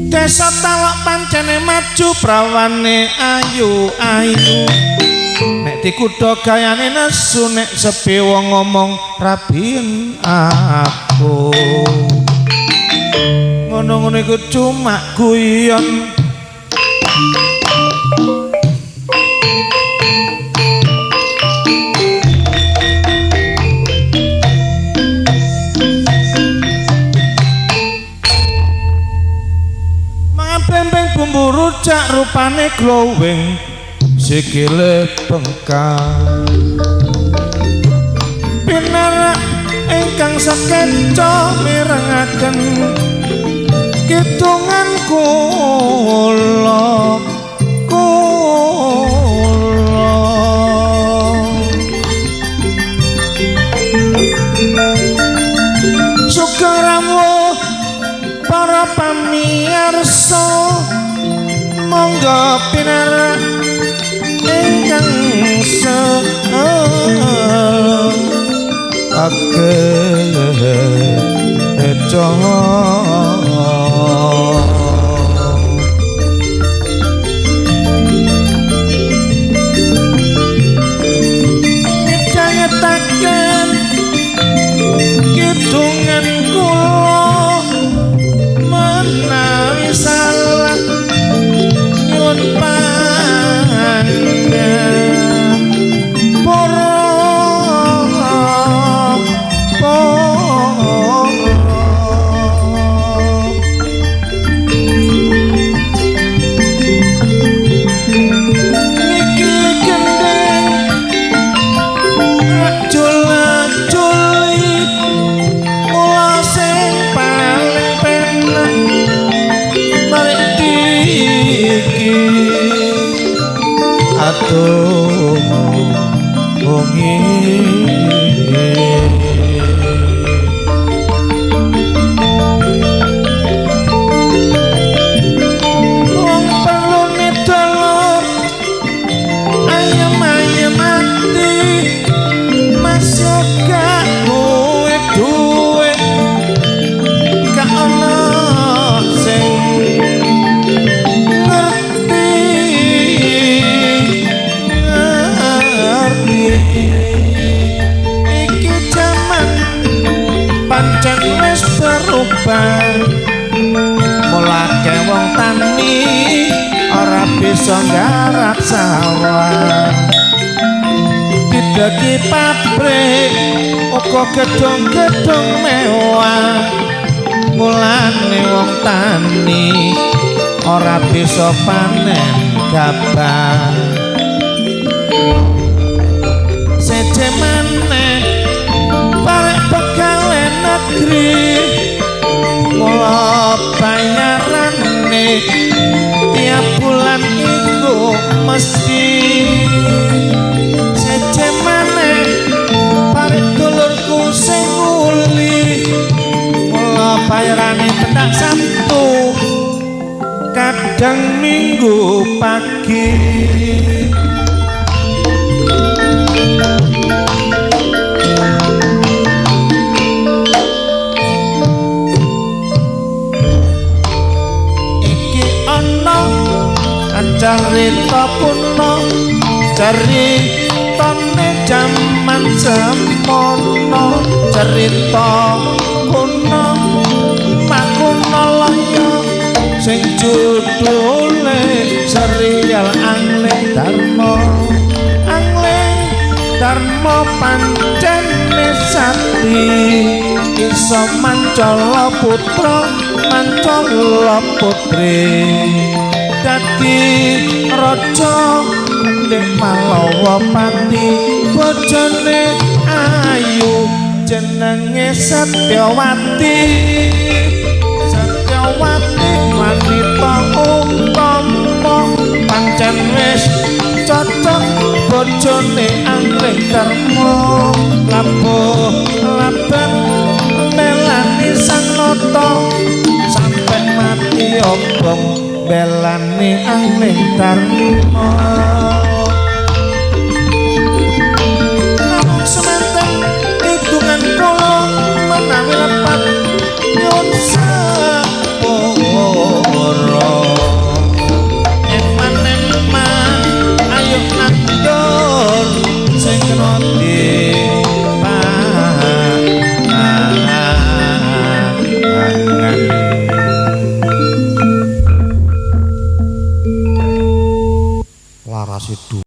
Desa Talok pancene maju prawane ayu-ayu. Nek dikutha gayane nesu, nek sepi wong ngomong rabin aku. Ngono-ngono iku cuma guyon. Bumbu rujak rupane glowing, sikile bengkak. Pinarak ingkang sakeca mirengaken kidungan kula. Sugeng rawuh para pamirsa, monggo pinarak ingkang eco. Midhangetaken kidungan kula menawi salah nyuwun mulake wong tani ora bisa nggarap sawah. Dideki pabrik uga gedung-gedung mewah, mulane wong tani ora bisa panen gabah. Seje maneh parek pegawai negeri, mula bayarane tiap bulan iku mesti. Seje maneh parek dulurku sing uli, mula bayarane pendak Sabtu kadang Minggu pagi. Cerita kuno, ceritane jaman semono, cerita kuno makuno loyo sing judule serial Angling Darmo. Angling Darmo pancene sakti, iso mancala putra mancala putri, dadi raja ndek Malawa pati. Bojone ayu jenenge Setyawati, Setyawati wanita utama pancen wis cocok bojone Angling Darmo. Labuh laban melani sang nata sampe mati obong belani Angling Darmo.